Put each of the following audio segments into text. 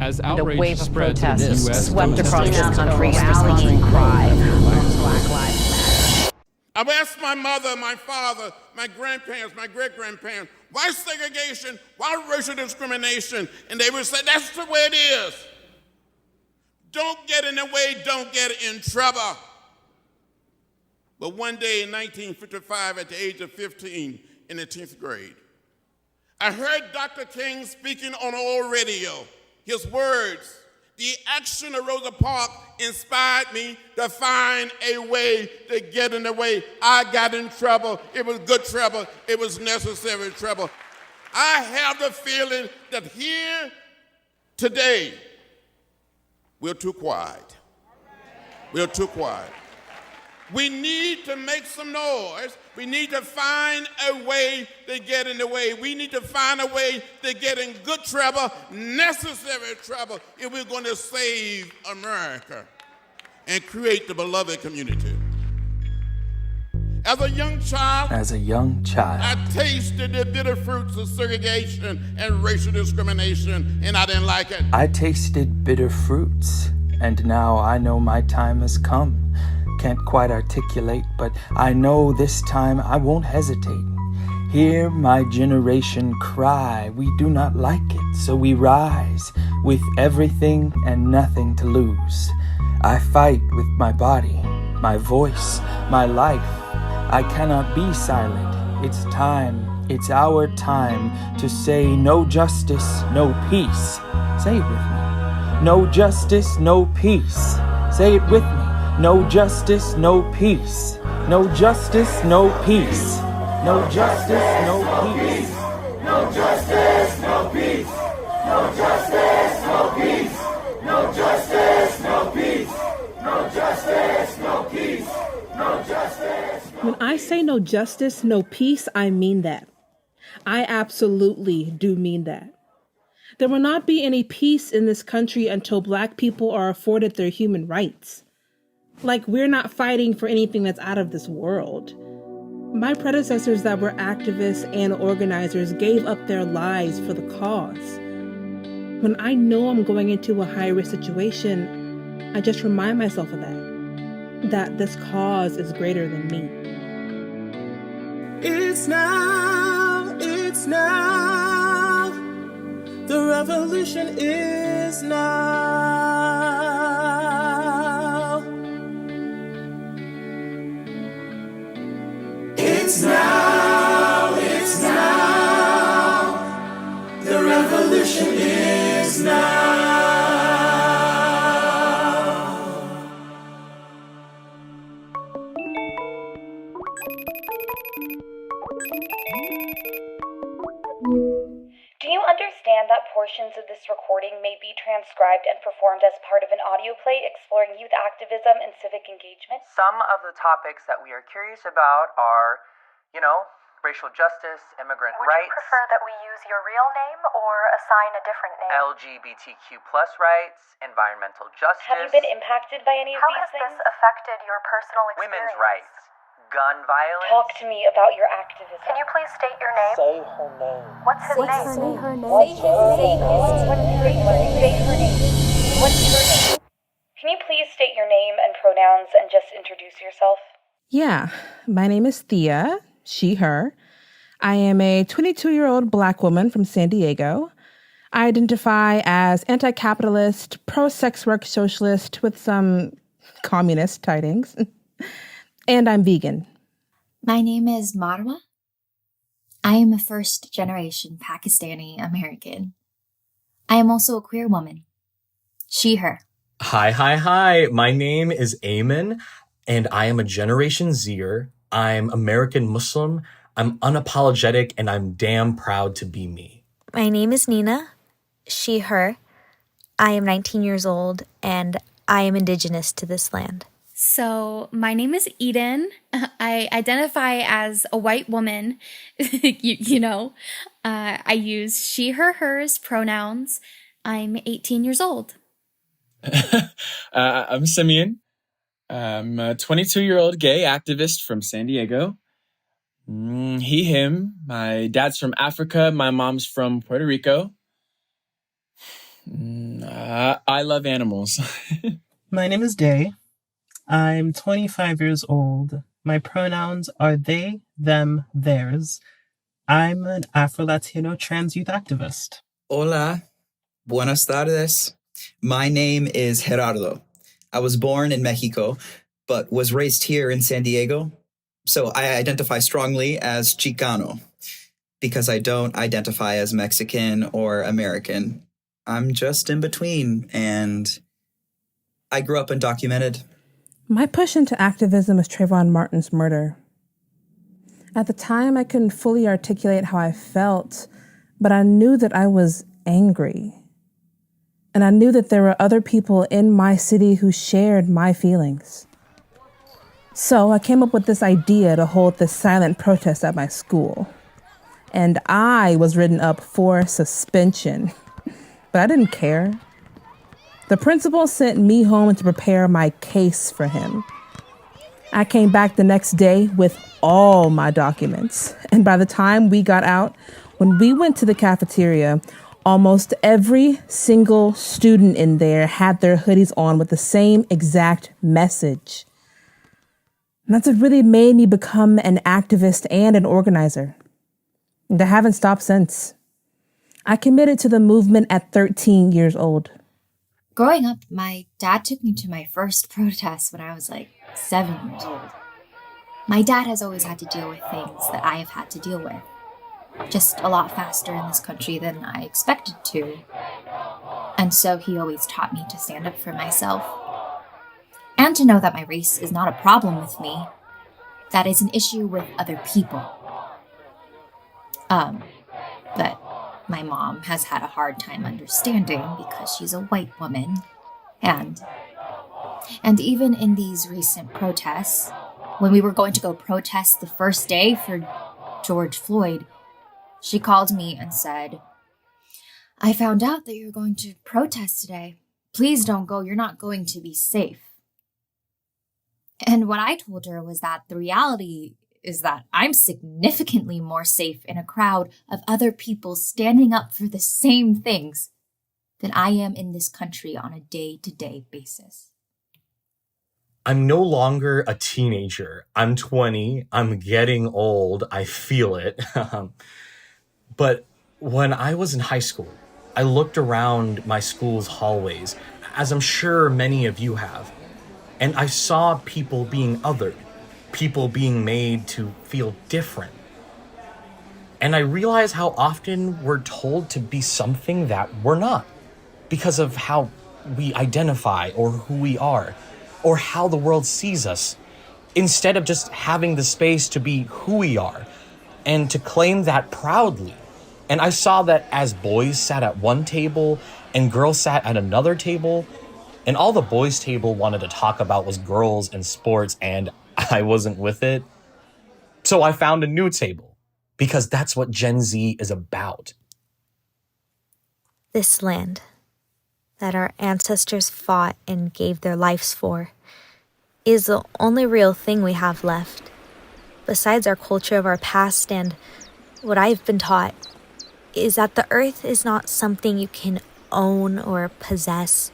As And a outrage wave of spread to the protests U.S. swept across demonstrators the country, across the rallying country cry called for Black Black Lives Matter. I've asked my mother, my father, my grandparents, my great-grandparents, why segregation, why racial discrimination? And they would say, that's the way it is. Don't get in the way, don't get in trouble. But one day in 1955, at the age of 15, in the 10th grade, I heard Dr. King speaking on old radio. His words, the action of Rosa Parks inspired me to find a way to get in the way. I got in trouble. It was good trouble. It was necessary trouble. I have the feeling that here today, we're too quiet. We're too quiet. We need to make some noise. We need to find a way to get in the way. We need to find a way to get in good trouble, necessary trouble, if we're going to save America and create the beloved community. As a young child, I tasted the bitter fruits of segregation and racial discrimination, and I didn't like it. I tasted bitter fruits, and now I know my time has come. Can't quite articulate, but I know this time I won't hesitate. Hear my generation cry, we do not like it, so we rise, with everything and nothing to lose. I fight with my body, my voice, my life. I cannot be silent. It's time, it's our time to say no justice, no peace. Say it with me. No justice, no peace. Say it with me. No justice, no peace. No justice, no peace. No justice, no peace. No justice, no peace. No justice, no peace. No justice, no peace. No justice, no peace. No justice. When I say no justice, no peace, I mean that. I absolutely do mean that. There will not be any peace in this country until Black people are afforded their human rights. Like, we're not fighting for anything that's out of this world. My predecessors that were activists and organizers gave up their lives for the cause. When I know I'm going into a high-risk situation, I just remind myself of that this cause is greater than me. It's now, the revolution is now. It's now, the revolution is now. Do you understand that portions of this recording may be transcribed and performed as part of an audio play exploring youth activism and civic engagement? Some of the topics that we are curious about are, racial justice, immigrant Would rights. you prefer that we use your real name or assign a different name? LGBTQ+ rights, environmental justice. Have you been impacted by any of these things? How has this affected your personal experience? Women's rights, gun violence. Talk to me about your activism. Can you please state your name? Say her name. What's his name? Say her name. What's her name? Can you please state your name and pronouns and just introduce yourself? Yeah, my name is Thea, she, her. I am a 22-year-old Black woman from San Diego. I identify as anti-capitalist, pro-sex work socialist with some communist tidings. And I'm vegan. My name is Marwa. I am a first-generation Pakistani American. I am also a queer woman. She, her. Hi. My name is Ayman, and I am a Generation Zer. I'm American Muslim. I'm unapologetic, and I'm damn proud to be me. My name is Nina. She, her. I am 19 years old, and I am indigenous to this land. So my name is Eden. I identify as a white woman. I use she, her, hers pronouns. I'm 18 years old. I'm Simeon. I'm a 22-year-old gay activist from San Diego. He, him. My dad's from Africa. My mom's from Puerto Rico. I love animals. My name is Day. I'm 25 years old. My pronouns are they, them, theirs. I'm an Afro-Latino trans youth activist. Hola, buenas tardes. My name is Gerardo. I was born in Mexico, but was raised here in San Diego. So I identify strongly as Chicano because I don't identify as Mexican or American. I'm just in between, and I grew up undocumented. My push into activism was Trayvon Martin's murder. At the time, I couldn't fully articulate how I felt, but I knew that I was angry. And I knew that there were other people in my city who shared my feelings. So I came up with this idea to hold this silent protest at my school. And I was written up for suspension, but I didn't care. The principal sent me home to prepare my case for him. I came back the next day with all my documents. And by the time we got out, when we went to the cafeteria, almost every single student in there had their hoodies on with the same exact message. And that's what really made me become an activist and an organizer. And I haven't stopped since. I committed to the movement at 13 years old. Growing up, my dad took me to my first protest when I was like 7 years old. My dad has always had to deal with things that I have had to deal with. Just a lot faster in this country than I expected to. And so he always taught me to stand up for myself. And to know that my race is not a problem with me. That it's an issue with other people. But my mom has had a hard time understanding because she's a white woman. And even in these recent protests, when we were going to go protest the first day for George Floyd, she called me and said, "I found out that you're going to protest today. Please don't go. You're not going to be safe." And what I told her was that the reality is that I'm significantly more safe in a crowd of other people standing up for the same things than I am in this country on a day-to-day basis. I'm no longer a teenager. I'm 20. I'm getting old. I feel it. But when I was in high school, I looked around my school's hallways, as I'm sure many of you have, and I saw people being othered, people being made to feel different. And I realized how often we're told to be something that we're not because of how we identify or who we are or how the world sees us, instead of just having the space to be who we are and to claim that proudly. And I saw that as boys sat at one table and girls sat at another table, and all the boys' table wanted to talk about was girls and sports, and I wasn't with it. So I found a new table, because that's what Gen Z is about. This land that our ancestors fought and gave their lives for is the only real thing we have left, besides our culture of our past. And what I've been taught is that the earth is not something you can own or possess.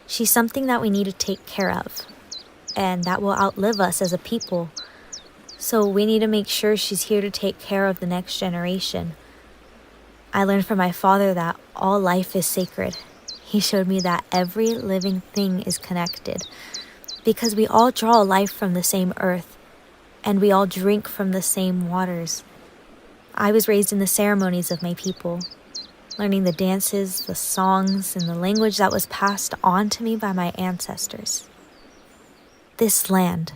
She's something that we need to take care of, and that will outlive us as a people. So we need to make sure she's here to take care of the next generation. I learned from my father that all life is sacred. He showed me that every living thing is connected, because we all draw life from the same earth, and we all drink from the same waters. I was raised in the ceremonies of my people, learning the dances, the songs, and the language that was passed on to me by my ancestors. This land.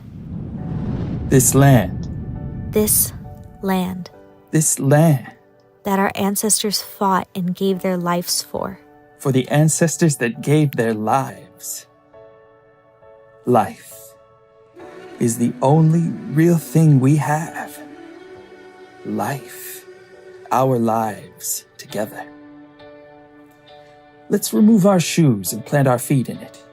This land. This land. This land. That our ancestors fought and gave their lives for. For the ancestors that gave their lives. Life is the only real thing we have. Life. Our lives together. Let's remove our shoes and plant our feet in it.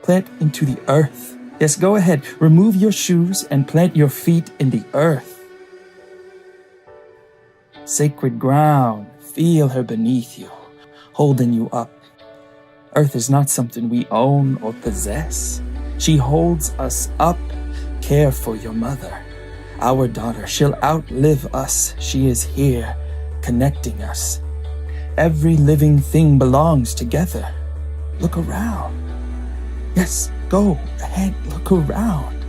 Plant into the earth. Yes, go ahead. Remove your shoes and plant your feet in the earth. Sacred ground, feel her beneath you. holding you up. Earth is not something we own or possess. She holds us up. Care for your mother, our daughter. She'll outlive us. She is here, connecting us. Every living thing belongs together. Look around. Yes, go ahead, look around.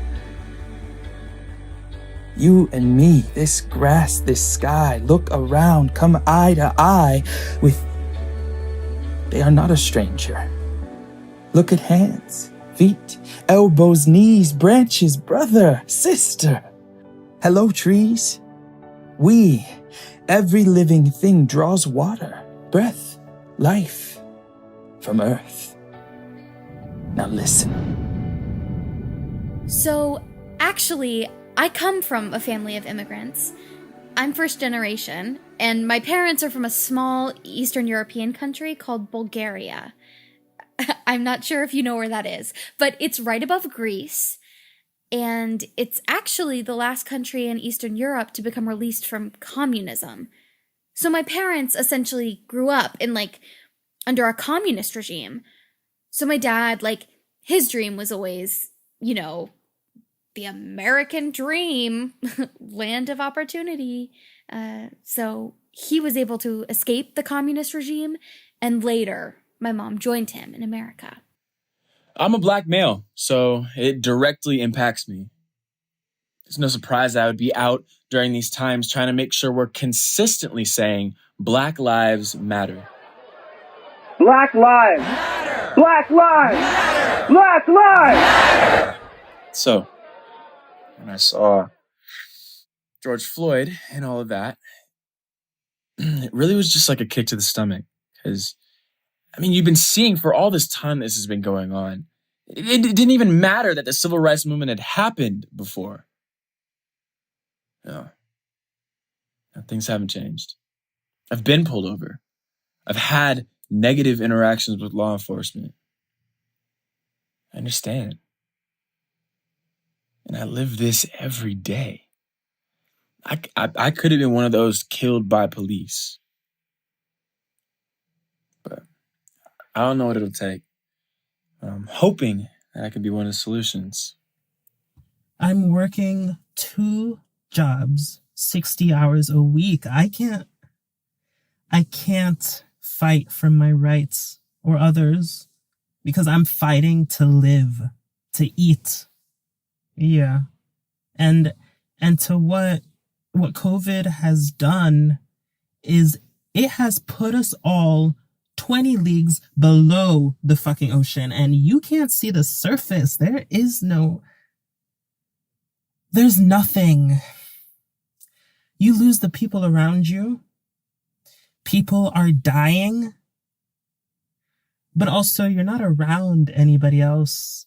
You and me, this grass, this sky, look around, come eye to eye with... They are not a stranger. Look at hands, feet, elbows, knees, branches, brother, sister. Hello, trees. We, every living thing draws water, breath, life from earth. Now listen. So, actually, I come from a family of immigrants. I'm first generation, and my parents are from a small Eastern European country called Bulgaria. I'm not sure if you know where that is, but it's right above Greece, and it's actually the last country in Eastern Europe to become released from communism. So my parents essentially grew up in, under a communist regime. So my dad, his dream was always, the American dream, land of opportunity. So he was able to escape the communist regime, and later my mom joined him in America. I'm a black male, so it directly impacts me. It's no surprise that I would be out during these times trying to make sure we're consistently saying Black Lives Matter. Black lives matter. Black lives matter. Black lives matter. So, when I saw George Floyd and all of that, it really was just like a kick to the stomach. Because, you've been seeing for all this time this has been going on. It didn't even matter that the civil rights movement had happened before. No, things haven't changed. I've been pulled over. I've had negative interactions with law enforcement. I understand. And I live this every day. I could have been one of those killed by police. But I don't know what it'll take. I'm hoping that I can be one of the solutions. I'm working 2 jobs, 60 hours a week. I can't fight for my rights or others because I'm fighting to live, to eat. Yeah. And to what COVID has done is it has put us all 20 leagues below the fucking ocean, and you can't see the surface. There's nothing. You lose the people around you. People are dying. But also, you're not around anybody else.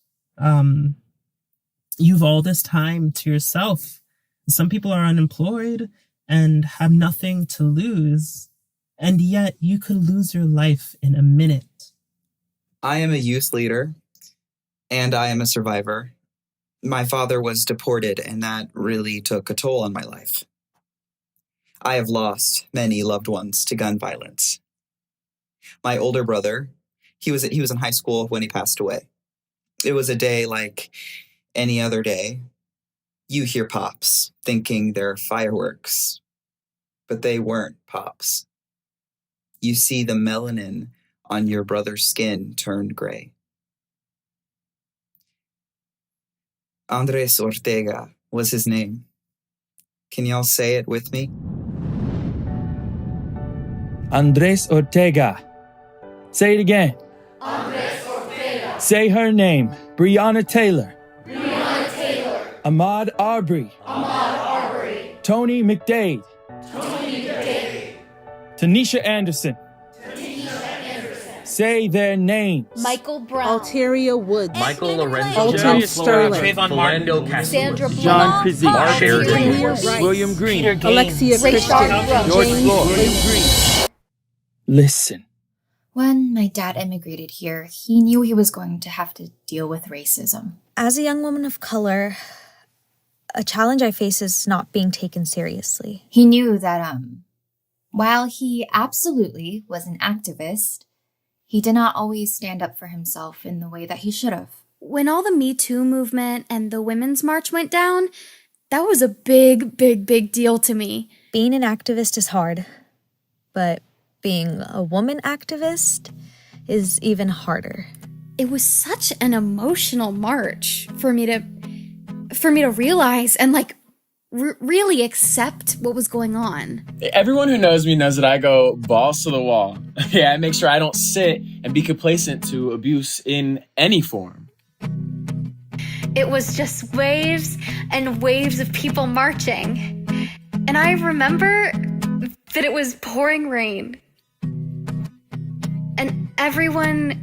You've all this time to yourself. Some people are unemployed and have nothing to lose. And yet, you could lose your life in a minute. I am a youth leader, and I am a survivor. My father was deported, and that really took a toll on my life. I have lost many loved ones to gun violence. My older brother, he was in high school when he passed away. It was a day like any other day. You hear pops, thinking they're fireworks, but they weren't pops. You see the melanin on your brother's skin turned gray. Andres Ortega was his name. Can y'all say it with me? Andres Ortega. Say it again. Andres Ortega. Say her name. Breonna Taylor. Breonna Taylor. Ahmaud Arbery. Ahmaud Arbery. Tony McDade. Tony McDade. Tanisha Anderson. Tanisha Anderson. Say their names. Michael Brown. Alteria Woods. Michael Lorenzo Alton Jones, Sterling. Philando Castile, Sandra John Blanc. Krasinski. Sheridan, William Green. Alexia Christian. George James Floyd. Lacey. Listen. When my dad immigrated here, he knew he was going to have to deal with racism. As a young woman of color, a challenge I face is not being taken seriously. He knew that, while he absolutely was an activist, He did not always stand up for himself in the way that he should have. When all the Me Too movement and the Women's March went down, that was a big, big, big deal to me. Being an activist is hard, but being a woman activist is even harder. It was such an emotional march for me to realize and really accept what was going on. Everyone who knows me knows that I go balls to the wall. Yeah, I make sure I don't sit and be complacent to abuse in any form. It was just waves and waves of people marching. And I remember that it was pouring rain. And everyone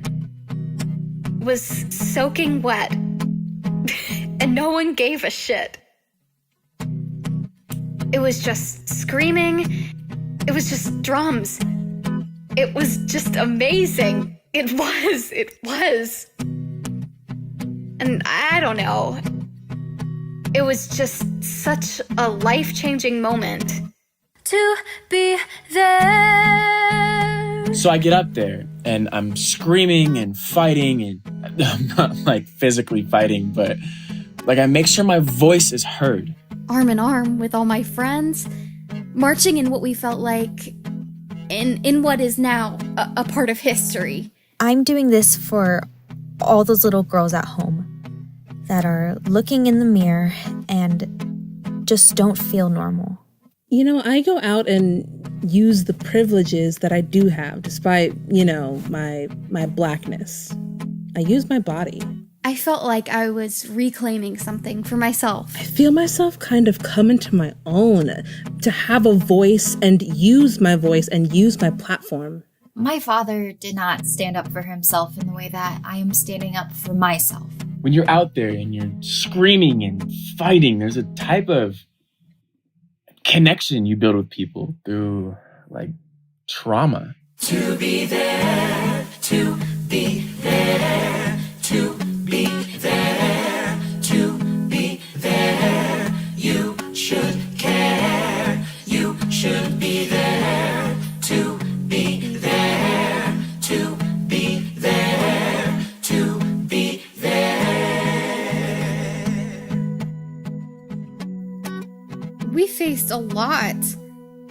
was soaking wet. And no one gave a shit. It was just screaming. It was just drums. It was just amazing. It was. And I don't know. It was just such a life-changing moment. To be there. So I get up there and I'm screaming and fighting, and I'm not like physically fighting, but like I make sure my voice is heard. Arm in arm with all my friends, marching in what we felt like in what is now a part of history. I'm doing this for all those little girls at home that are looking in the mirror and just don't feel normal. You know, I go out and use the privileges that I do have despite, my blackness. I use my body. I felt like I was reclaiming something for myself. I feel myself kind of come into my own, to have a voice and use my voice and use my platform. My father did not stand up for himself in the way that I am standing up for myself. When you're out there and you're screaming and fighting, there's a type of connection you build with people through, like, trauma. To be there, to be there, to be there, to be there. You should care, you should be there, to be there, to be there, to be there. We faced a lot,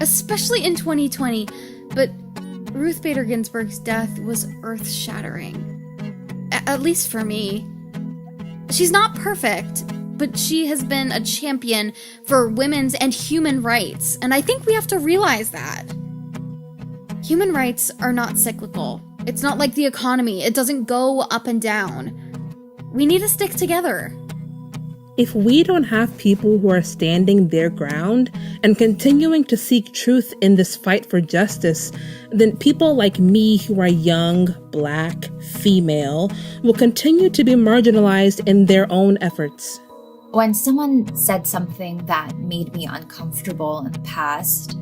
especially in 2020, but Ruth Bader Ginsburg's death was earth-shattering. At least for me. She's not perfect, but she has been a champion for women's and human rights, and I think we have to realize that. Human rights are not cyclical. It's not like the economy. It doesn't go up and down. We need to stick together. If we don't have people who are standing their ground and continuing to seek truth in this fight for justice, then people like me who are young, black, female, will continue to be marginalized in their own efforts. When someone said something that made me uncomfortable in the past,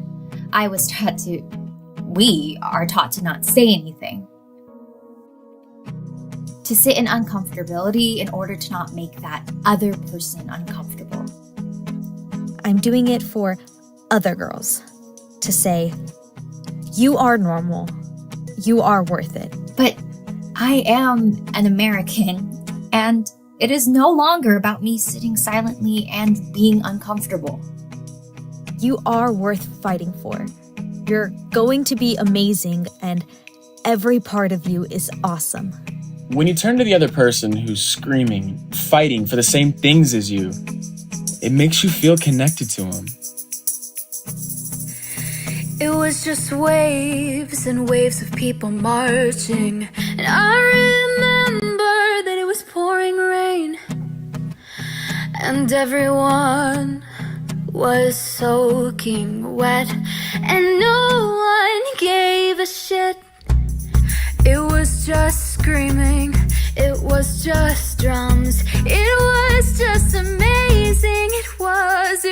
we are taught to not say anything. To sit in uncomfortability in order to not make that other person uncomfortable. I'm doing it for other girls to say, you are normal. You are worth it. But I am an American, and it is no longer about me sitting silently and being uncomfortable. You are worth fighting for. You're going to be amazing, and every part of you is awesome. When you turn to the other person who's screaming, fighting for the same things as you, it makes you feel connected to them. It was just waves and waves of people marching, and I remember that it was pouring rain, and everyone was soaking wet, and no one gave a shit. It was just screaming, it was just drums, it was just amazing, it was.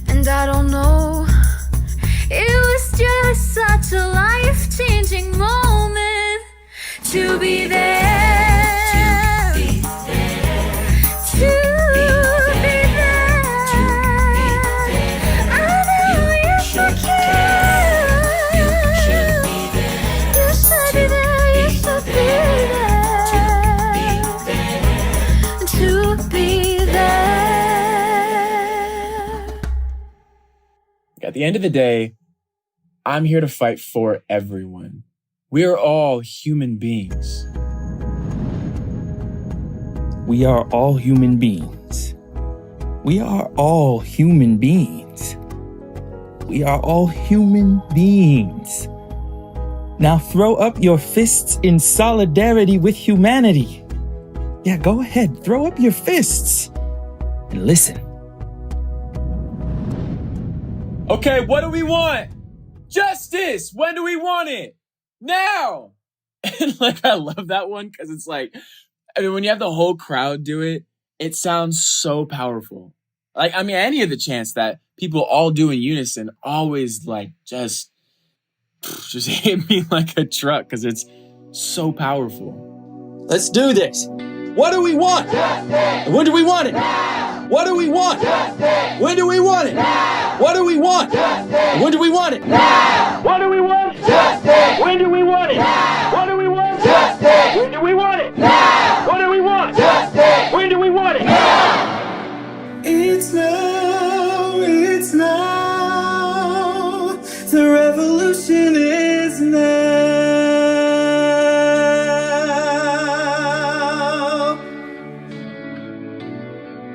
And I don't know, it was just such a life-changing moment to be there, to be there, to be there. I know you should care. end of the day, I'm here to fight for everyone. We are all human beings. We are all human beings. We are all human beings. We are all human beings. Now throw up your fists in solidarity with humanity. Yeah, go ahead, throw up your fists and listen. Okay, what do we want? Justice! When do we want it? Now! And like, I love that one because it's like, I mean, when you have the whole crowd do it, it sounds so powerful. Like, I mean, any of the chants that people all do in unison always like just hit me like a truck because it's so powerful. Let's do this. What do we want? Justice! When do we want it? Now! What do we want? Justice! When do we want it? Now! What do we want? Justice! When do we want it? Now! What do we want? Justice! When do we want it? Now! What do we want? Justice! When do we want it? Now! What do we want? Justice! When do we want it? Now! It's now, it's now. The revolution is now.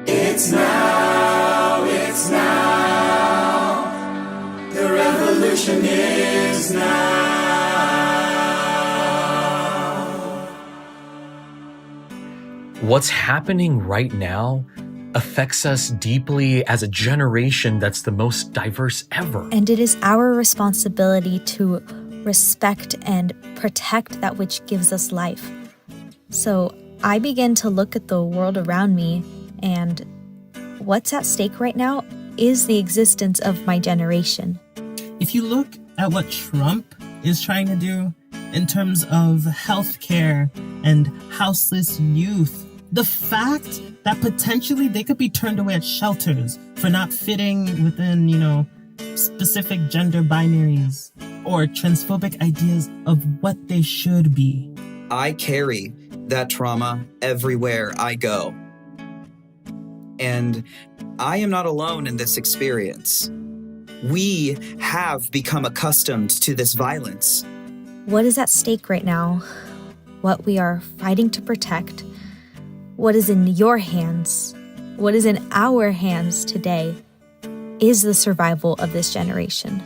It's now, it's now. The revolution is now. What's happening right now affects us deeply as a generation that's the most diverse ever. And it is our responsibility to respect and protect that which gives us life. So I begin to look at the world around me, and what's at stake right now is the existence of my generation. If you look at what Trump is trying to do in terms of healthcare and houseless youth, the fact that potentially they could be turned away at shelters for not fitting within, specific gender binaries or transphobic ideas of what they should be. I carry that trauma everywhere I go. And I am not alone in this experience. We have become accustomed to this violence. What is at stake right now? What we are fighting to protect? What is in your hands? What is in our hands today is the survival of this generation.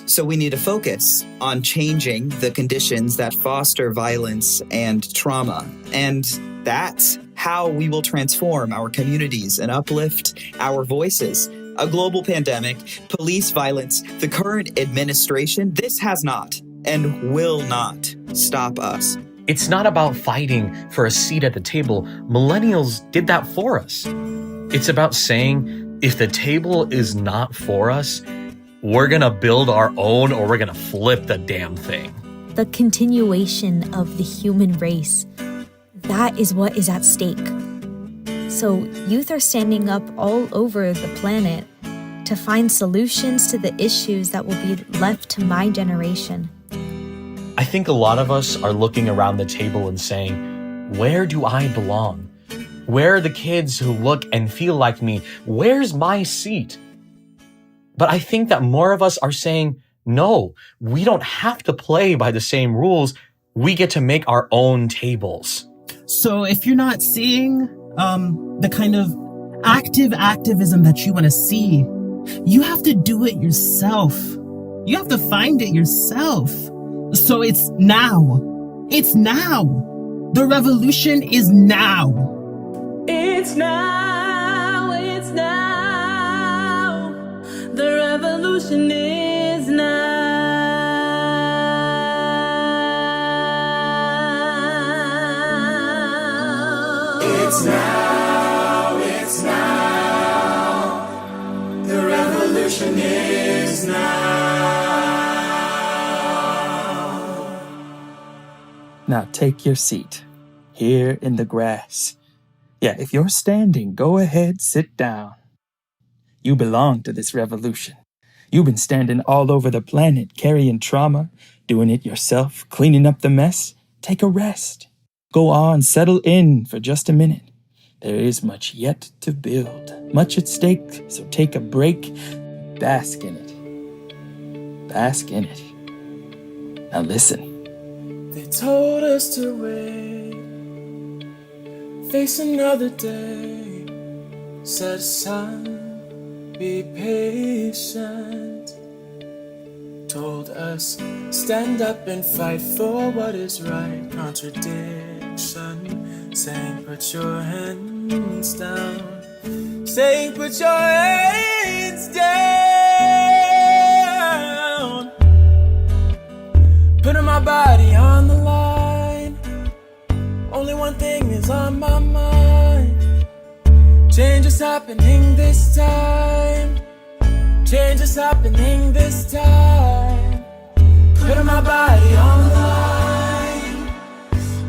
So we need to focus on changing the conditions that foster violence and trauma. And that's how we will transform our communities and uplift our voices. A global pandemic, police violence, the current administration, this has not and will not stop us. It's not about fighting for a seat at the table. Millennials did that for us. It's about saying, if the table is not for us, we're gonna build our own or we're gonna flip the damn thing. The continuation of the human race, that is what is at stake. So youth are standing up all over the planet to find solutions to the issues that will be left to my generation. I think a lot of us are looking around the table and saying, where do I belong? Where are the kids who look and feel like me? Where's my seat? But I think that more of us are saying, no, we don't have to play by the same rules. We get to make our own tables. So if you're not seeing the kind of activism that you want to see, you have to do it yourself. You have to find it yourself. So it's now. It's now. The revolution is now. It's now, it's now. The revolution is now. It's now, it's now. The revolution is now. Now take your seat here in the grass. Yeah, if you're standing, go ahead, sit down. You belong to this revolution. You've been standing all over the planet, carrying trauma, doing it yourself, cleaning up the mess. Take a rest. Go on, settle in for just a minute. There is much yet to build, much at stake, so take a break, bask in it. bask in it. Now listen. They told us to wait, face another day. Said, son, be patient. Told us, stand up and fight for what is right. Contradiction, saying put your hands down. Saying put your hands down. Putting my body on the line. Only one thing is on my mind. Change is happening this time. Change is happening this time. Putting my body on the line.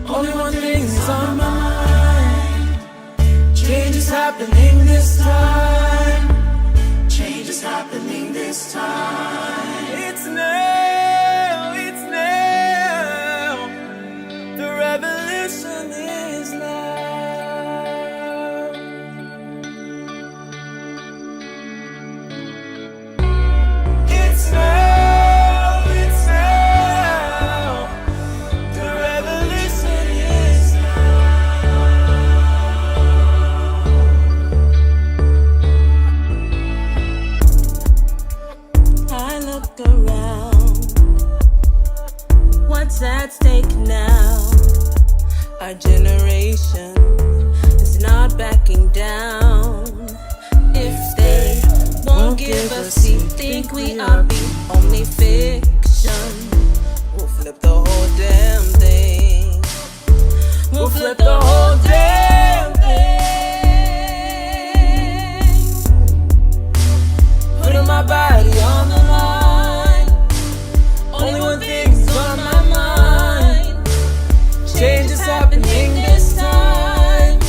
Only one thing is on my mind. Change is happening this time. Change is happening this time. It's now, it's now. The revolution is now. It's now, it's now. The revolution is now. I look around. What's at stake now? Our generation is not backing down. If they won't give us seat, think we are the only fiction. We'll flip the whole damn thing. We'll flip the whole damn thing. Putting my body on the line. Only one thing's on my mind. Change is happening this time.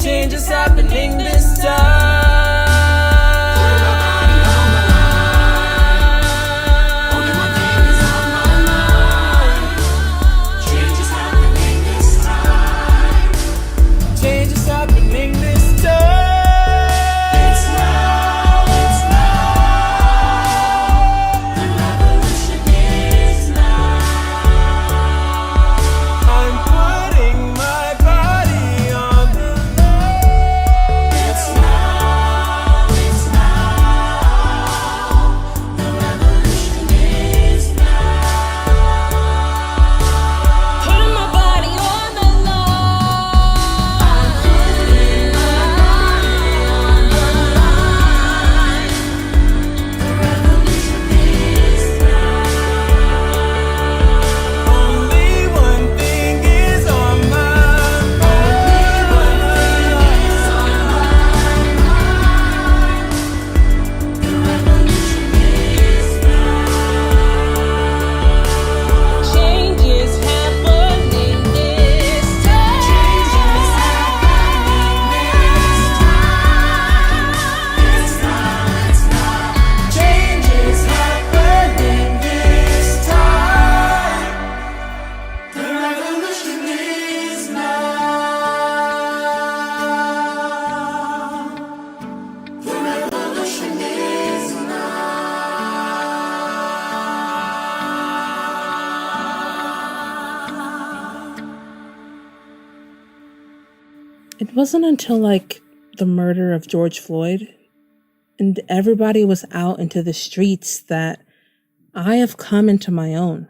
Change is happening this time. Change is happening this time. It's now, it's now. The revolution is now. I'm putting my body on the line. It's now, it's now. The revolution is now. Putting my body on the line. I'm putting my body on the line. The revolution is now. Only one thing is on my mind. Only one thing is on my mind. The revolution is now. Change is happening this time. Change is happening this time. It's now, it's now. Change is happening this time. The revolution is now. The revolution is now. It wasn't until like the murder of George Floyd and everybody was out into the streets that I have come into my own.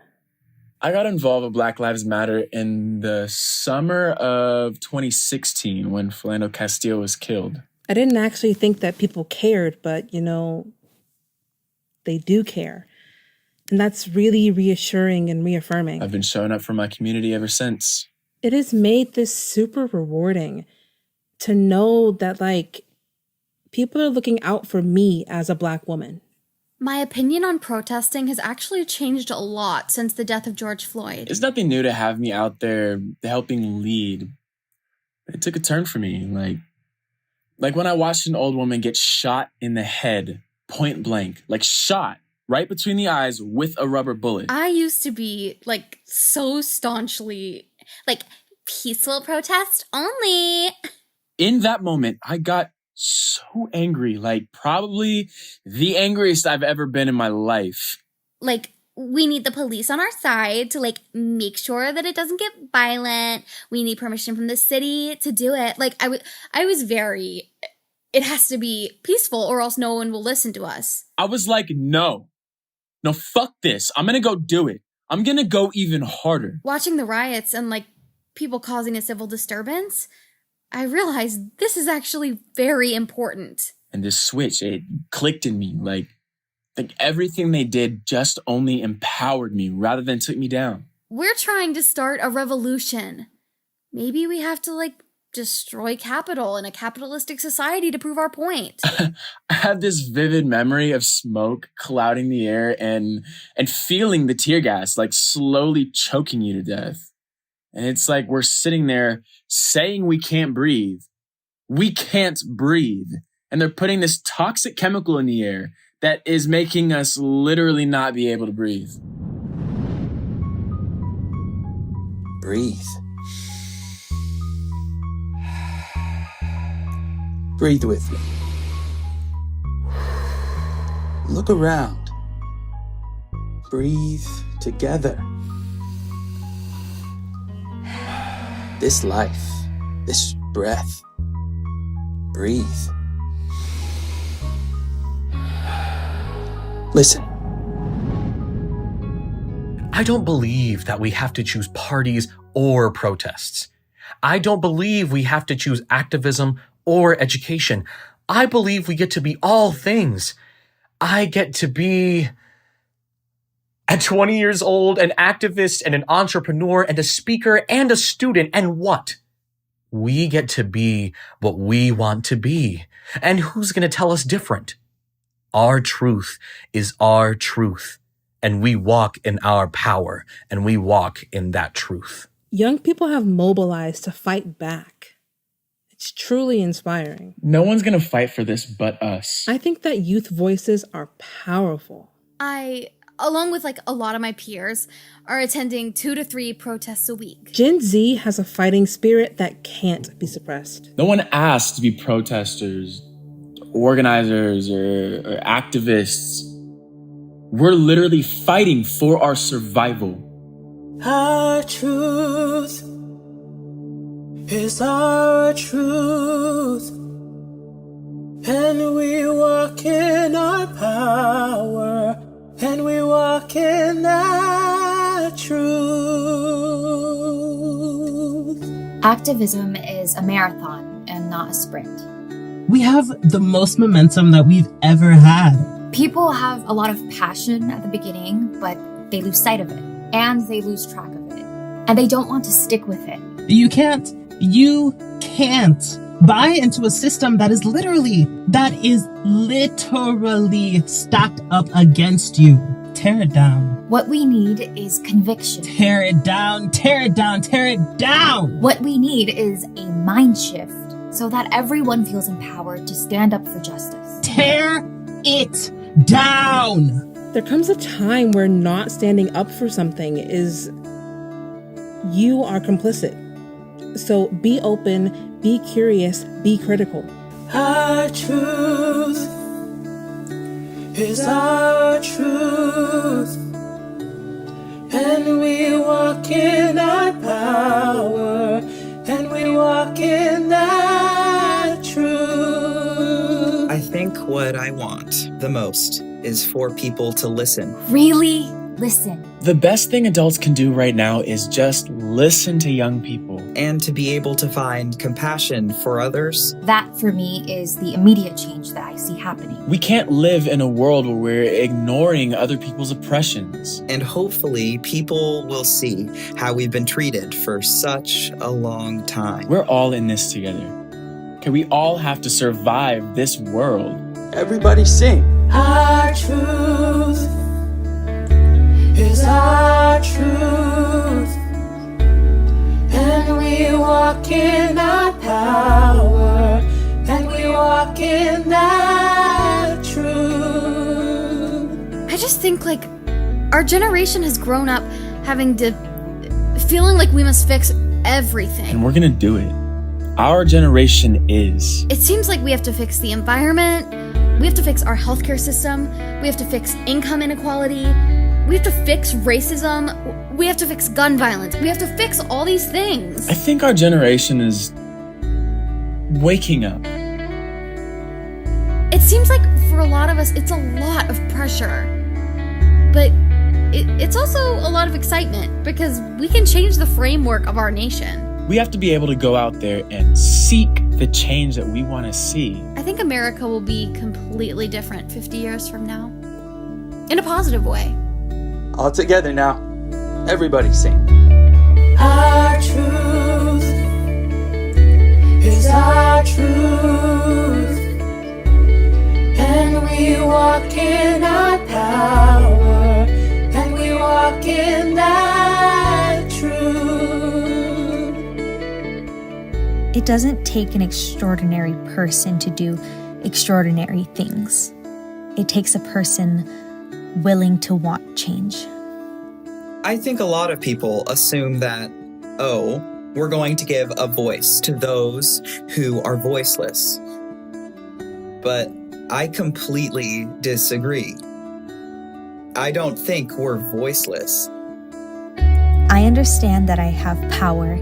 I got involved with Black Lives Matter in the summer of 2016 when Philando Castillo was killed. I didn't actually think that people cared, but they do care. And that's really reassuring and reaffirming. I've been showing up for my community ever since. It has made this super rewarding to know that people are looking out for me as a Black woman. My opinion on protesting has actually changed a lot since the death of George Floyd. It's nothing new to have me out there helping lead. It took a turn for me. Like when I watched an old woman get shot in the head, point blank, shot right between the eyes with a rubber bullet. I used to be so staunchly peaceful protest only. In that moment, I got so angry, probably the angriest I've ever been in my life. Like, we need the police on our side to, like, make sure that it doesn't get violent. We need permission from the city to do it. Like, I was very, it has to be peaceful or else no one will listen to us. I was like, no, fuck this. I'm gonna go do it. I'm gonna go even harder. Watching the riots and, like, people causing a civil disturbance, I realized this is actually very important. And this switch, it clicked in me. Like everything they did just only empowered me rather than took me down. We're trying to start a revolution. Maybe we have to, like, destroy capital in a capitalistic society to prove our point. I have this vivid memory of smoke clouding the air and feeling the tear gas, like, slowly choking you to death. And it's like we're sitting there saying we can't breathe. We can't breathe. And they're putting this toxic chemical in the air that is making us literally not be able to breathe. Breathe. Breathe with me. Look around. Breathe together. This life, this breath. Breathe. Listen. I don't believe that we have to choose parties or protests. I don't believe we have to choose activism or education. I believe we get to be all things. I get to be, at 20 years old, an activist and an entrepreneur and a speaker and a student. And what? We get to be what we want to be. And who's going to tell us different? Our truth is our truth. And we walk in our power. And we walk in that truth. Young people have mobilized to fight back. It's truly inspiring. No one's gonna fight for this but us. I think that youth voices are powerful. I, along with, like, a lot of my peers, are attending 2 to 3 protests a week. Gen Z has a fighting spirit that can't be suppressed. No one asked to be protesters, organizers, or activists. We're literally fighting for our survival. Our truth is our truth, and we walk in our power, and we walk in that truth. Activism is a marathon and not a sprint. We have the most momentum that we've ever had. People have a lot of passion at the beginning, but they lose sight of it, and they lose track of it, and they don't want to stick with it. You can't buy into a system that is literally stacked up against you. Tear it down. What we need is conviction. Tear it down, tear it down, tear it down. What we need is a mind shift so that everyone feels empowered to stand up for justice. Tear it down. There comes a time where not standing up for something is you are complicit. So be open, be curious, be critical. Our truth is our truth, and we walk in our power, and we walk in that truth. I think what I want the most is for people to listen. Really listen. The best thing adults can do right now is just listen to young people. And to be able to find compassion for others. That, for me, is the immediate change that I see happening. We can't live in a world where we're ignoring other people's oppressions. And hopefully people will see how we've been treated for such a long time. We're all in this together. Okay, we all have to survive this world. Everybody sing. Our truth is our truth, and we walk in our power, and we walk in that truth. I just think, like, our generation has grown up feeling like we must fix everything. And we're gonna do it. Our generation is. It seems like we have to fix the environment, we have to fix our healthcare system, we have to fix income inequality, We have to fix racism. We have to fix gun violence. We have to fix all these things. I think our generation is waking up. It seems like for a lot of us, it's a lot of pressure. But it's also a lot of excitement because we can change the framework of our nation. We have to be able to go out there and seek the change that we want to see. I think America will be completely different 50 years from now. In a positive way. All together now. Everybody sing. Our truth is our truth, and we walk in our power, and we walk in that truth. It doesn't take an extraordinary person to do extraordinary things. It takes a person willing to want change. I think a lot of people assume that, oh, we're going to give a voice to those who are voiceless. But I completely disagree. I don't think we're voiceless. I understand that I have power,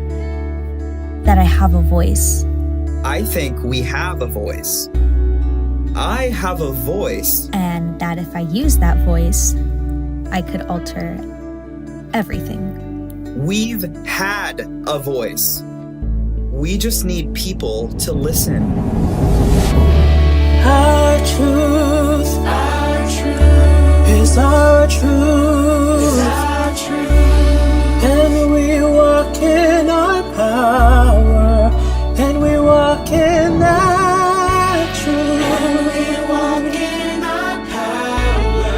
that I have a voice. I think we have a voice. I have a voice. And that if I use that voice, I could alter everything. We've had a voice. We just need people to listen. Our truth is our truth, and we walk in our power, and we walk in that truth. And we walk in our power,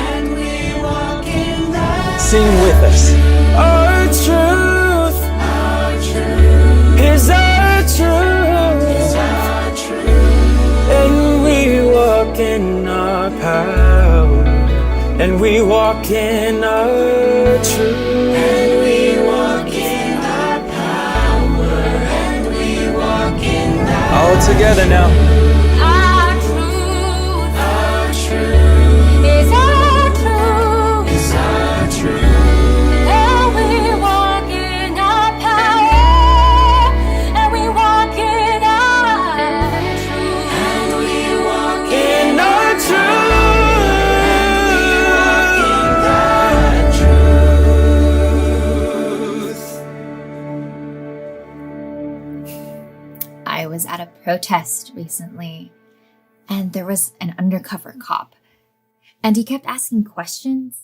and we walk in that. Sing with us. Our truth is our truth, and we walk in our power, and we walk in our truth. And we walk in our power, and we walk in that. All together now. Our truth is our truth, and we walk in our power, and we walk in our truth, and we walk in our truth. I was at a protest recently, and there was an undercover cop, and he kept asking questions.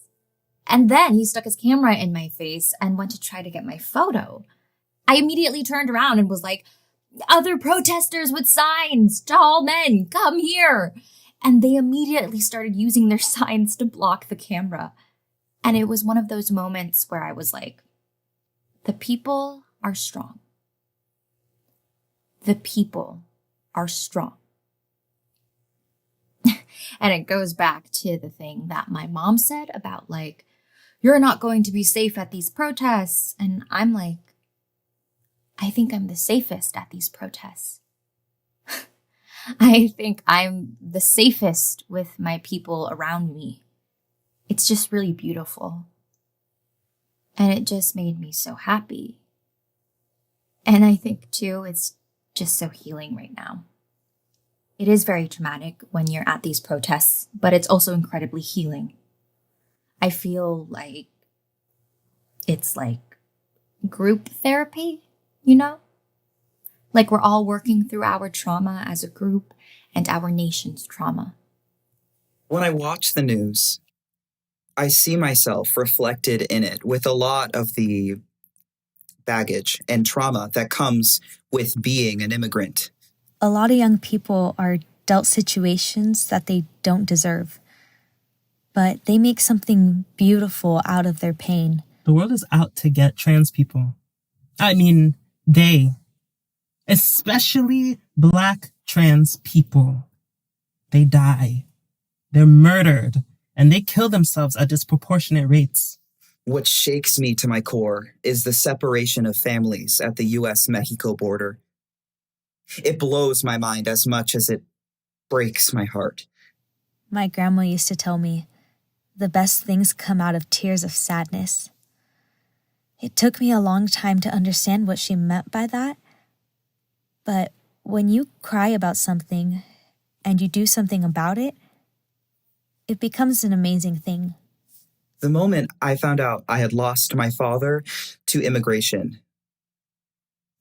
And then he stuck his camera in my face and went to try to get my photo. I immediately turned around and was like, "Other protesters with signs, tall men, come here." And they immediately started using their signs to block the camera. And it was one of those moments where I was like, the people are strong. The people are strong. And it goes back to the thing that my mom said about like, you're not going to be safe at these protests. And I'm like, I think I'm the safest at these protests. I think I'm the safest with my people around me. It's just really beautiful. And it just made me so happy. And I think too, it's just so healing right now. It is very traumatic when you're at these protests, but it's also incredibly healing. I feel like it's like group therapy, you know? Like we're all working through our trauma as a group and our nation's trauma. When I watch the news, I see myself reflected in it with a lot of the baggage and trauma that comes with being an immigrant. A lot of young people are dealt situations that they don't deserve, but they make something beautiful out of their pain. The world is out to get trans people. I mean, especially Black trans people. They die. They're murdered, and they kill themselves at disproportionate rates. What shakes me to my core is the separation of families at the US-Mexico border. It blows my mind as much as it breaks my heart. My grandma used to tell me, the best things come out of tears of sadness. It took me a long time to understand what she meant by that. But when you cry about something and you do something about it, it becomes an amazing thing. The moment I found out I had lost my father to immigration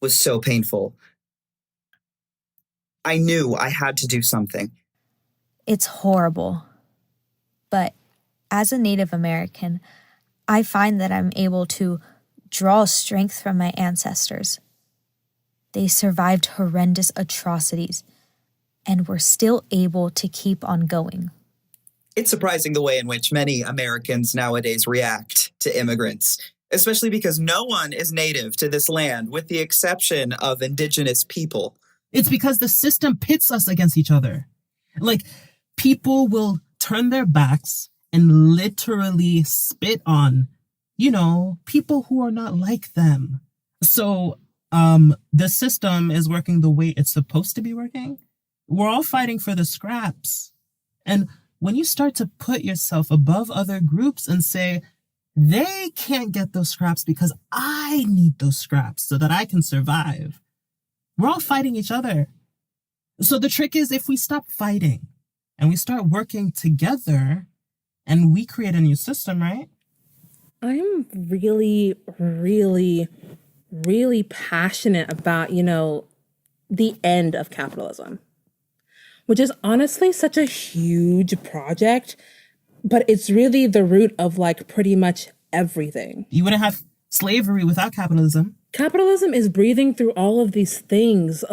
was so painful. I knew I had to do something. It's horrible. But as a Native American, I find that I'm able to draw strength from my ancestors. They survived horrendous atrocities and were still able to keep on going. It's surprising the way in which many Americans nowadays react to immigrants, especially because no one is native to this land with the exception of indigenous people. It's because the system pits us against each other. Like, people will turn their backs and literally spit on, people who are not like them. So, the system is working the way it's supposed to be working. We're all fighting for the scraps. And when you start to put yourself above other groups and say, they can't get those scraps because I need those scraps so that I can survive, we're all fighting each other. So the trick is, if we stop fighting and we start working together and we create a new system, right? I'm really, really, really passionate about, the end of capitalism, which is honestly such a huge project, but it's really the root of pretty much everything. You wouldn't have slavery without capitalism. Capitalism is breathing through all of these things.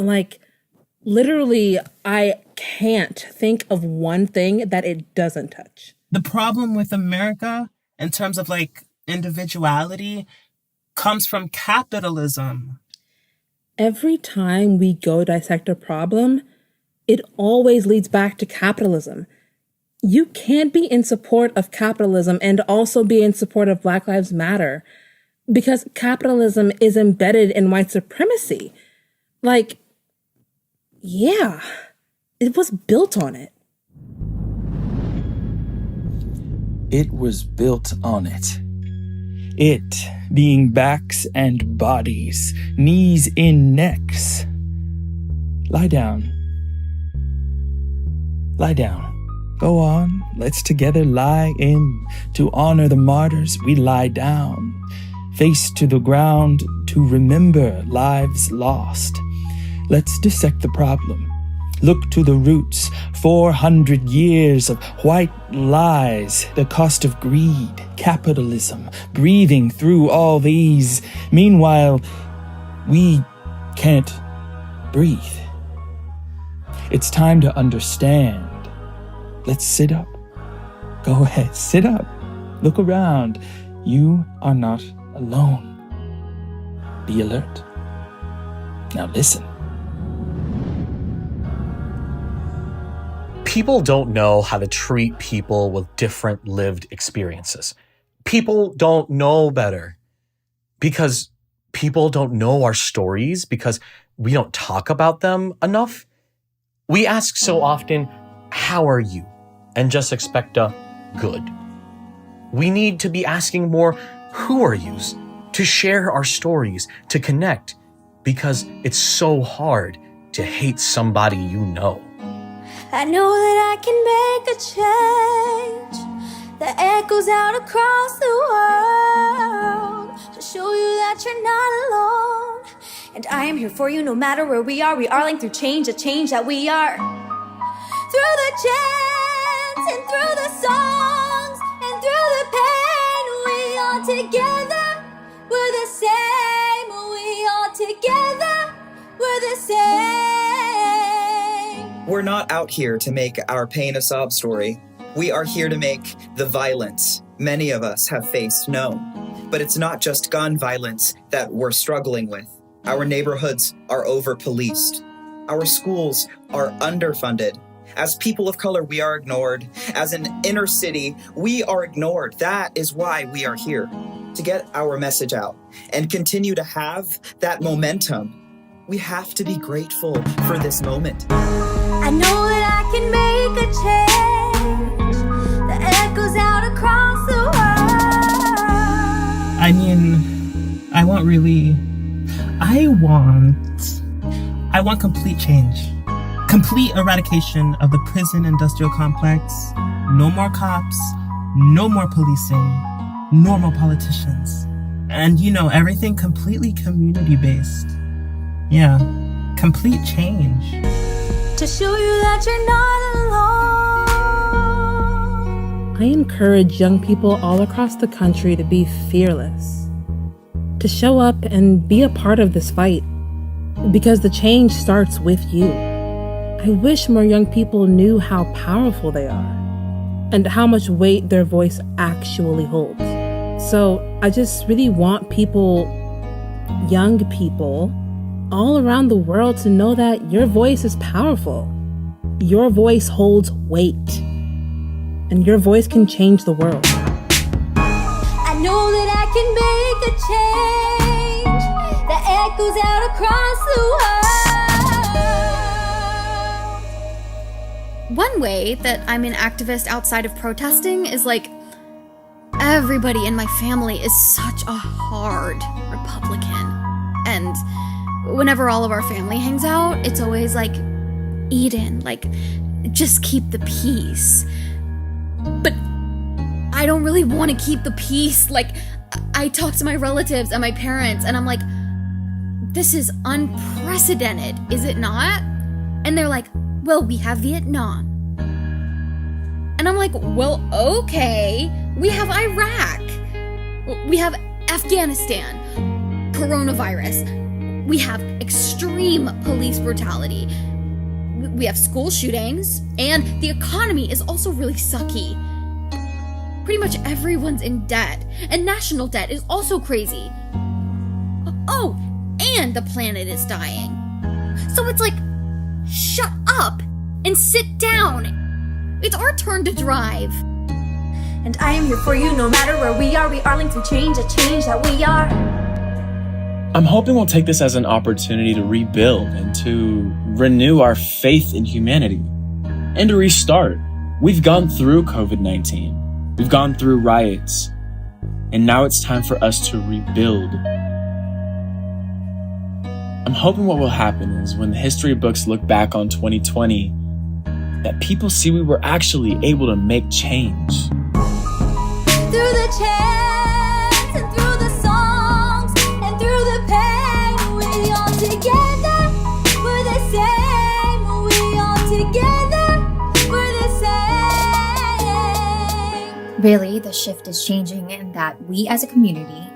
Literally, I can't think of one thing that it doesn't touch. The problem with America, in terms of individuality, comes from capitalism. Every time we go dissect a problem, it always leads back to capitalism. You can't be in support of capitalism and also be in support of Black Lives Matter, because capitalism is embedded in white supremacy. Yeah, it was built on it. It was built on it. It being backs and bodies, knees in necks. Lie down. Lie down. Go on, let's together lie in. To honor the martyrs, we lie down. Face to the ground to remember lives lost. Let's dissect the problem. Look to the roots, 400 years of white lies, the cost of greed, capitalism, breathing through all these. Meanwhile, we can't breathe. It's time to understand. Let's sit up. Go ahead, sit up. Look around. You are not alone. Be alert. Now listen. People don't know how to treat people with different lived experiences. People don't know better because people don't know our stories, because we don't talk about them enough. We ask so often, how are you? And just expect a good. We need to be asking more, who are yous? To share our stories, to connect, because it's so hard to hate somebody you know. I know that I can make a change that echoes out across the world to show you that you're not alone. And I am here for you no matter where we are. We are linked through change, a change that we are. Through the chants and through the songs and through the pain, we are together. We're the same. We are together. We're the same. We're not out here to make our pain a sob story. We are here to make the violence many of us have faced known. But it's not just gun violence that we're struggling with. Our neighborhoods are over-policed. Our schools are underfunded. As people of color, we are ignored. As an inner city, we are ignored. That is why we are here, to get our message out and continue to have that momentum. We have to be grateful for this moment. I know that I can make a change that echoes out across I mean, I want complete change. Complete eradication of the prison industrial complex. No more cops, no more policing, no more politicians. And, everything completely community-based. Yeah, complete change. To show you that you're not alone. I encourage young people all across the country to be fearless, to show up and be a part of this fight, because the change starts with you. I wish more young people knew how powerful they are and how much weight their voice actually holds. So I just really want young people all around the world to know that your voice is powerful. Your voice holds weight. And your voice can change the world. I know that I can make a change that echoes out across the world. One way that I'm an activist outside of protesting is everybody in my family is such a hard Republican. And whenever all of our family hangs out, it's always Eden, just keep the peace. But I don't really want to keep the peace. I talk to my relatives and my parents and I'm this is unprecedented, is it not? And they're well, we have Vietnam. And I'm well, okay, we have Iraq. We have Afghanistan, coronavirus. We have extreme police brutality. We have school shootings, and the economy is also really sucky. Pretty much everyone's in debt, and national debt is also crazy. Oh, and the planet is dying. So it's shut up and sit down. It's our turn to drive. And I am here for you no matter where we are. We are linked to change, a change that we are. I'm hoping we'll take this as an opportunity to rebuild and to renew our faith in humanity and to restart. We've gone through COVID-19. We've gone through riots. And now it's time for us to rebuild. I'm hoping what will happen is when the history books look back on 2020, that people see we were actually able to make change. Through the chants and through the songs and through the pain, we all together, we're the same. We all together, we're the same. Really, the shift is changing in that we as a community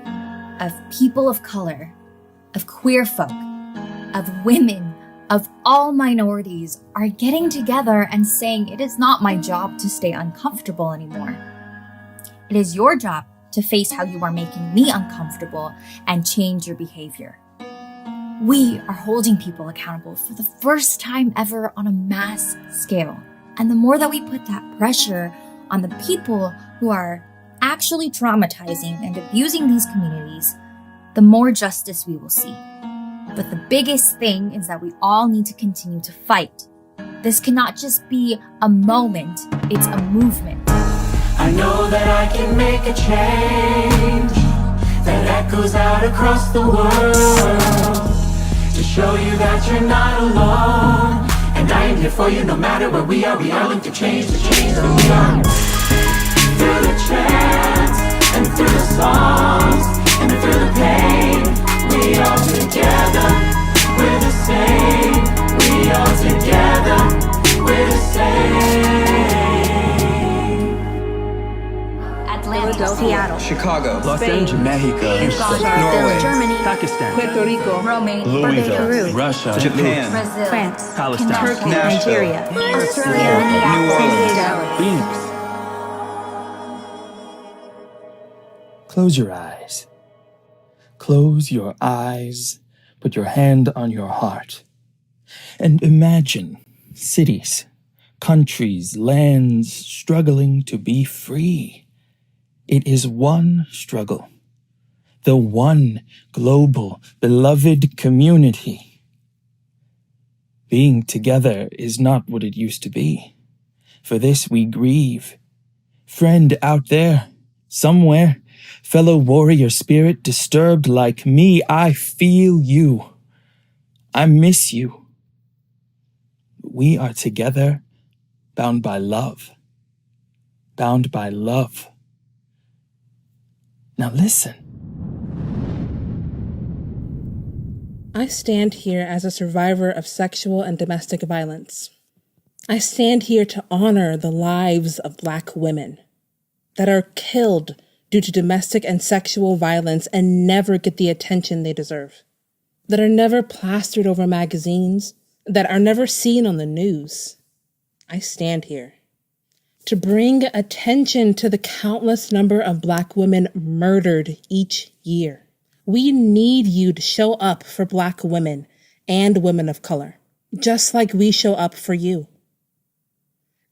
of people of color, of queer folk, of women, of all minorities are getting together and saying it is not my job to stay uncomfortable anymore. It is your job to face how you are making me uncomfortable and change your behavior. We are holding people accountable for the first time ever on a mass scale. And the more that we put that pressure on the people who are actually traumatizing and abusing these communities, the more justice we will see. But the biggest thing is that we all need to continue to fight. This cannot just be a moment, it's a movement. I know that I can make a change that echoes out across the world to show you that you're not alone. And I am here for you no matter where we are linked to change, the change that we are. Through the chants and through the songs and through the pain, we all together, we're the same. We all together, we're the same. Atlanta, Seattle, Chicago, Los Angeles, Mexico, Houston, Norway, Germany, Pakistan, Puerto Rico, Rome, Louisville, Peru, Russia, Japan, Brazil, France, Palestine, Turkey, Nashville, Nigeria, Australia, New San Orleans. Diego. Phoenix. Close your eyes. Close your eyes. Put your hand on your heart. And imagine cities, countries, lands struggling to be free. It is one struggle. The one global, beloved community. Being together is not what it used to be. For this we grieve. Friend out there, somewhere, Fellow warrior spirit disturbed like me, I feel you. I miss you. We are together, bound by love. Bound by love. Now listen. I stand here as a survivor of sexual and domestic violence. I stand here to honor the lives of Black women that are killed due to domestic and sexual violence and never get the attention they deserve, that are never plastered over magazines, that are never seen on the news. I stand here to bring attention to the countless number of Black women murdered each year. We need you to show up for Black women and women of color, just like we show up for you.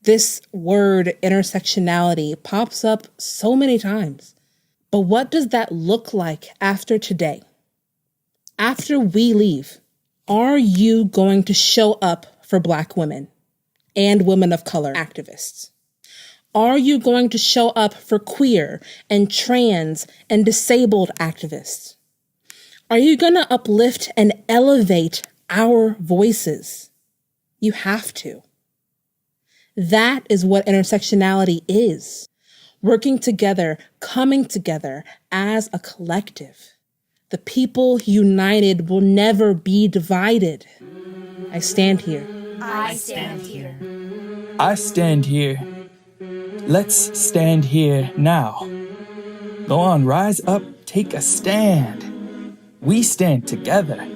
This word, intersectionality, pops up so many times. But what does that look like after today? After we leave, are you going to show up for Black women and women of color activists? Are you going to show up for queer and trans and disabled activists? Are you going to uplift and elevate our voices? You have to. That is what intersectionality is. Working together, coming together as a collective. The people united will never be divided. I stand here. I stand here. I stand here. Let's stand here now. Go on, rise up, take a stand. We stand together.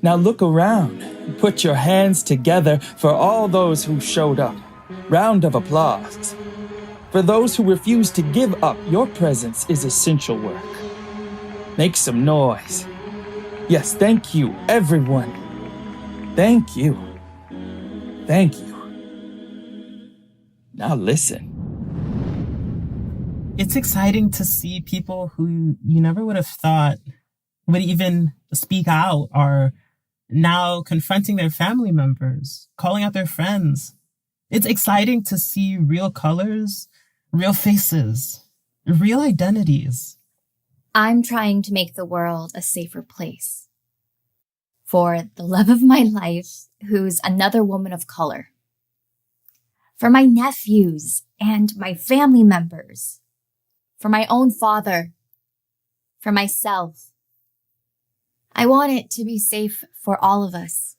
Now look around and put your hands together for all those who showed up. Round of applause. For those who refuse to give up, your presence is essential work. Make some noise. Yes, thank you, everyone. Thank you. Thank you. Now listen. It's exciting to see people who you never would have thought would even speak out are now confronting their family members, calling out their friends. It's exciting to see real colors, real faces, real identities. I'm trying to make the world a safer place. For the love of my life, who's another woman of color. For my nephews and my family members. For my own father. For myself. I want it to be safe for all of us.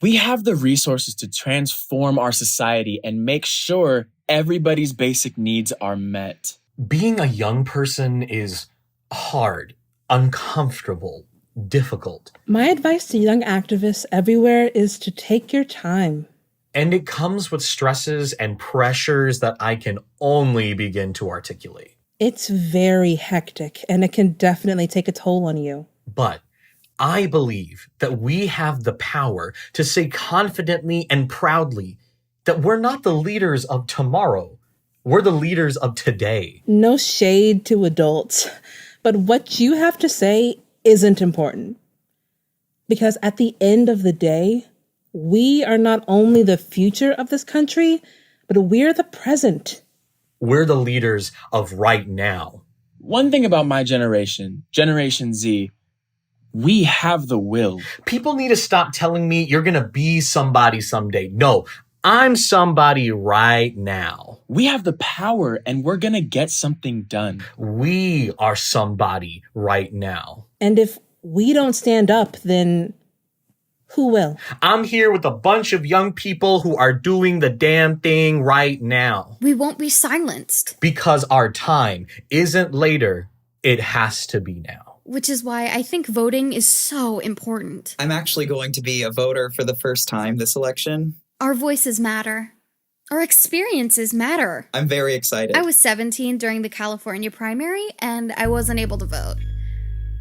We have the resources to transform our society and make sure everybody's basic needs are met. Being a young person is hard, uncomfortable, difficult. My advice to young activists everywhere is to take your time. And it comes with stresses and pressures that I can only begin to articulate. It's very hectic, and it can definitely take a toll on you. But I believe that we have the power to say confidently and proudly that we're not the leaders of tomorrow. We're the leaders of today. No shade to adults, but what you have to say isn't important. Because at the end of the day, we are not only the future of this country, but we're the present. We're the leaders of right now. One thing about my generation, Generation Z, we have the will. People need to stop telling me you're going to be somebody someday. No, I'm somebody right now. We have the power and we're going to get something done. We are somebody right now. And if we don't stand up, then who will? I'm here with a bunch of young people who are doing the damn thing right now. We won't be silenced. Because our time isn't later, it has to be now. Which is why I think voting is so important. I'm actually going to be a voter for the first time this election. Our voices matter. Our experiences matter. I'm very excited. I was 17 during the California primary, and I wasn't able to vote.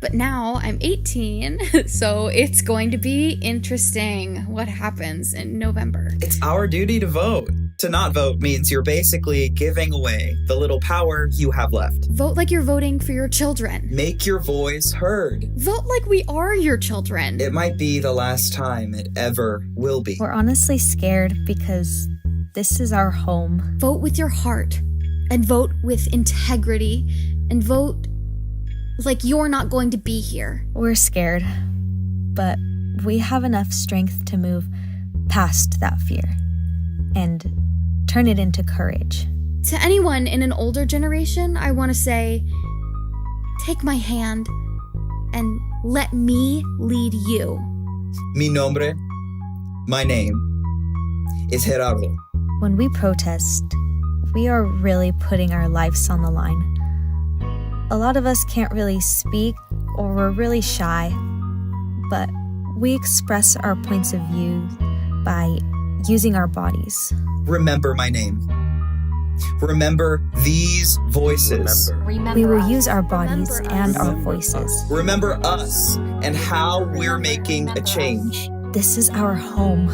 But now I'm 18, so it's going to be interesting what happens in November. It's our duty to vote. To not vote means you're basically giving away the little power you have left. Vote like you're voting for your children. Make your voice heard. Vote like we are your children. It might be the last time it ever will be. We're honestly scared because this is our home. Vote with your heart. and vote with integrity and vote like you're not going to be here. We're scared, but we have enough strength to move past that fear and turn it into courage. To anyone in an older generation, I want to say, take my hand and let me lead you. Mi nombre, my name, is Gerardo. When we protest, we are really putting our lives on the line. A lot of us can't really speak or we're really shy, but we express our points of view by using our bodies. Remember my name. Remember these voices. We will use our bodies and our voices. Remember us and how we're making a change. This is our home.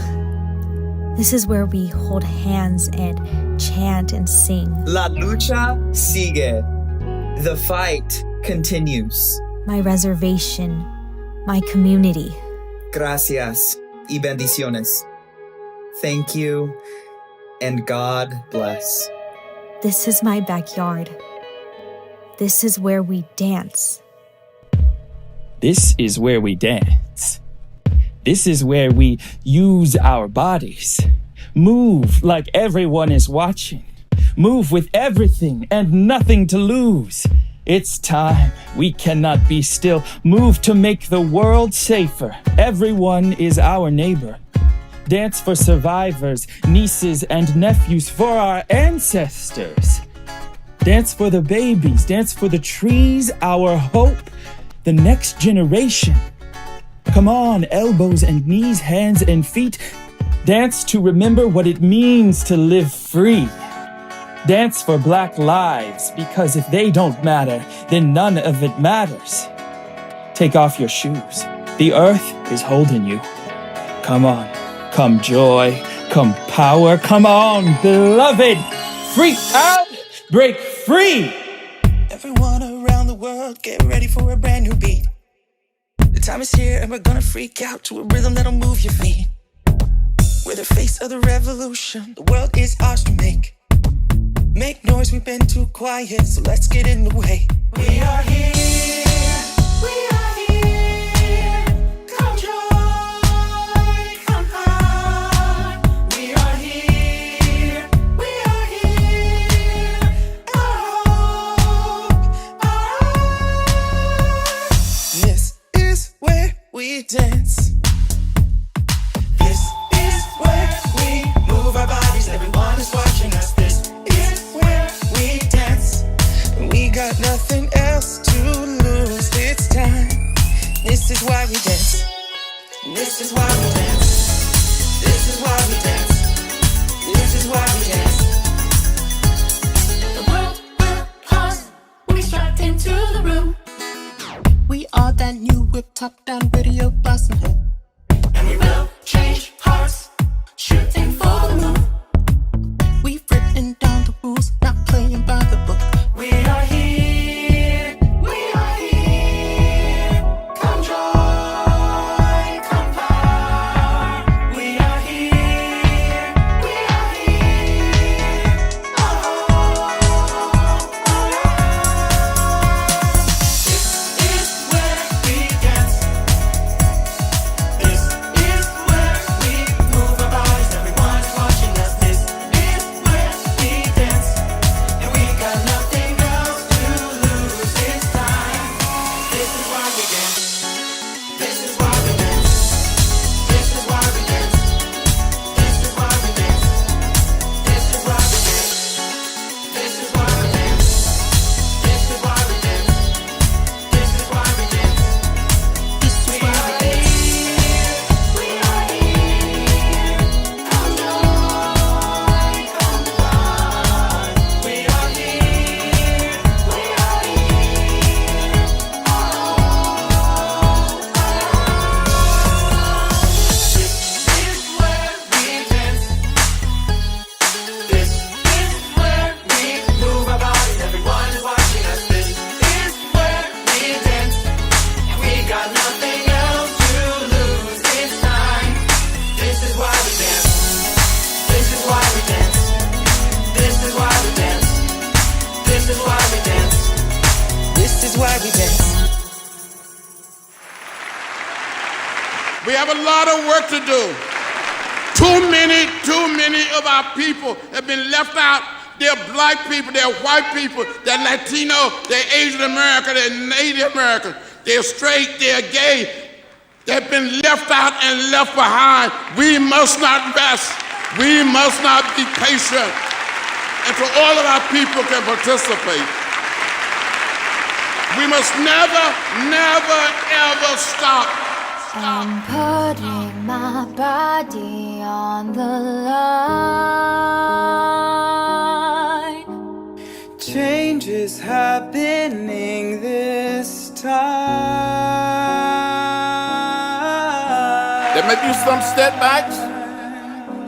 This is where we hold hands and chant and sing. La lucha sigue. The fight continues. My reservation, my community. Gracias y bendiciones. Thank you and God bless. This is my backyard. This is where we dance. This is where we dance. This is where we use our bodies. Move like everyone is watching. Move with everything and nothing to lose. It's time. We cannot be still. Move to make the world safer. Everyone is our neighbor. Dance for survivors, nieces and nephews, for our ancestors. Dance for the babies, dance for the trees, our hope, the next generation. Come on, elbows and knees, hands and feet. Dance to remember what it means to live free. Dance for Black lives, because if they don't matter, then none of it matters. Take off your shoes. The earth is holding you. Come on. Come joy, come power, come on, beloved. Freak out, break free. Everyone around the world, get ready for a brand new beat. The time is here and we're gonna freak out to a rhythm that'll move your feet. We're the face of the revolution, the world is ours to make. Make noise, we've been too quiet, so let's get in the way. We are here. Dance. This is where we move our bodies. Everyone is watching us. This is where we dance. We got nothing else to lose. It's time. This is why we dance. This is why we dance. This is why we dance. This is why we dance. The world will pause. We strut into the room. We are that new whip top down radio blossom hit. And we will change hearts, shooting for the moon. We've written down the rules, not playing by the book. We are here, we are here. Come joy, come power. We are here, we are here. Everyone That's why we dance. We have a lot of work to do. Too many of our people have been left out. They're black people, they're white people, they're Latino, they're Asian American, they're Native American, they're straight, they're gay. They've been left out and left behind. We must not rest. We must not be patient until all of our people can participate. We must never, ever stop. I'm putting my body on the line. Change is happening this time. There may be some setbacks,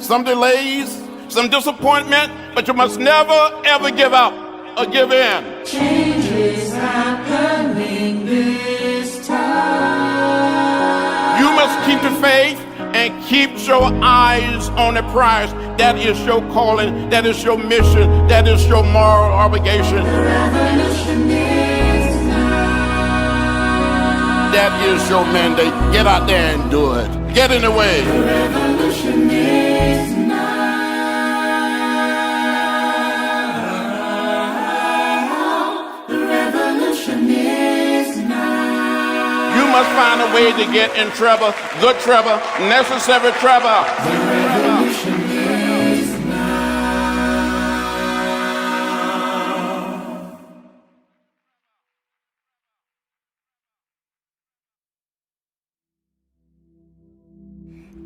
some delays, some disappointment, but you must never, ever give up or give in. Change is happening this time. You must keep the faith and keep your eyes on the prize. That is your calling, that is your mission, that is your moral obligation. The revolution is now. That is your mandate. Get out there and do it. Get in the way. The revolution is now. The revolution is now. You must find a way to get in trouble, good trouble, necessary trouble. The revolution is now.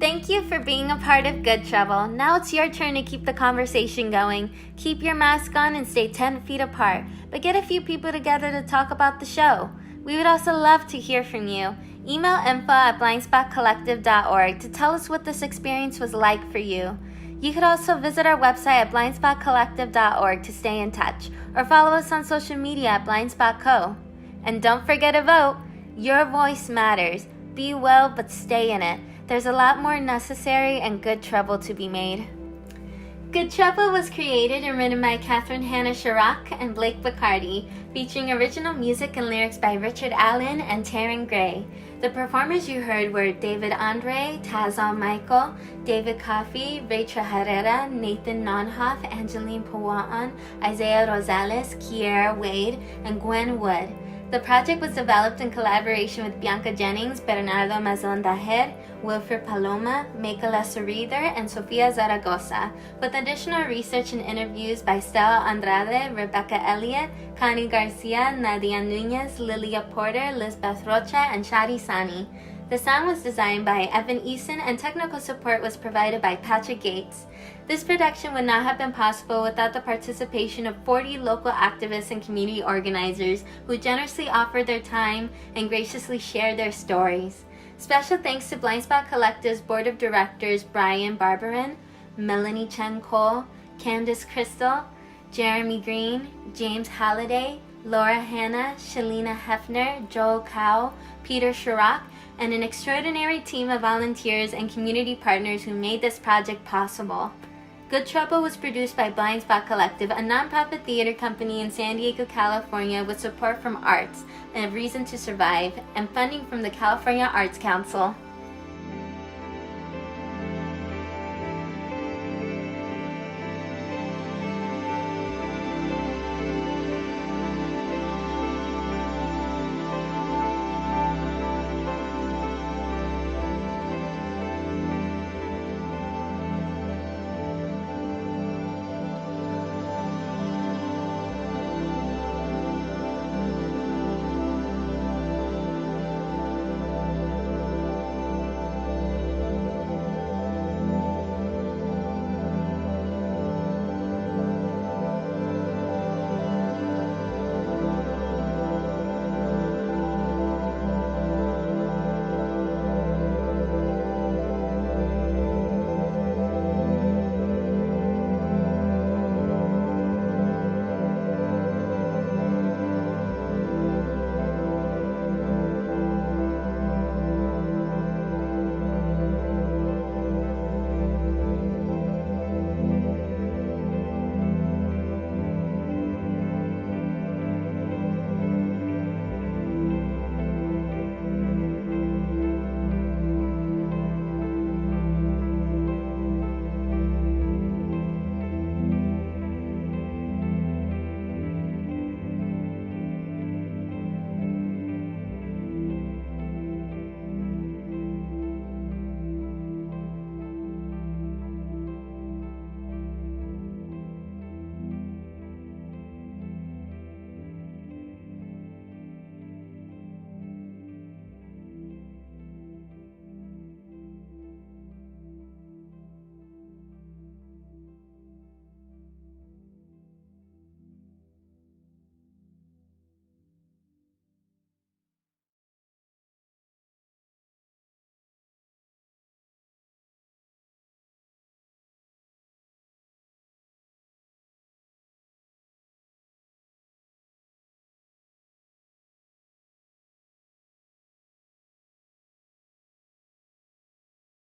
Thank you for being a part of Good Trouble. Now it's your turn to keep the conversation going. Keep your mask on and stay 10 feet apart, but get a few people together to talk about the show. We would also love to hear from you. Email info@blindspotcollective.org to tell us what this experience was like for you. You could also visit our website at blindspotcollective.org to stay in touch, or follow us on social media at blindspotco. And don't forget to vote. Your voice matters. Be well, but stay in it. There's a lot more necessary and good trouble to be made. Good Trouble was created and written by Catherine Hannah Chirac and Blake Bacardi, featuring original music and lyrics by Richard Allen and Taryn Gray. The performers you heard were David Andre, Tazal Michael, David Coffey, Rachel Herrera, Nathan Nonhoff, Angeline Pawaan, Isaiah Rosales, Kiera Wade, and Gwen Wood. The project was developed in collaboration with Bianca Jennings, Bernardo Mazon Daher, Wilfred Paloma, Michaela Surider, and Sofia Zaragoza, with additional research and interviews by Stella Andrade, Rebecca Elliott, Connie Garcia, Nadia Nunez, Lilia Porter, Lisbeth Rocha, and Shadi Sani. The sound was designed by Evan Eason, and technical support was provided by Patrick Gates. This production would not have been possible without the participation of 40 local activists and community organizers who generously offered their time and graciously shared their stories. Special thanks to Blindspot Collective's Board of Directors Brian Barberin, Melanie Chen Cole, Candace Crystal, Jeremy Green, James Halliday, Laura Hanna, Shalina Hefner, Joel Cow, Peter Chirac, and an extraordinary team of volunteers and community partners who made this project possible. Good Trouble was produced by Blindspot Collective, a nonprofit theater company in San Diego, California, with support from Arts and A Reason to Survive, and funding from the California Arts Council.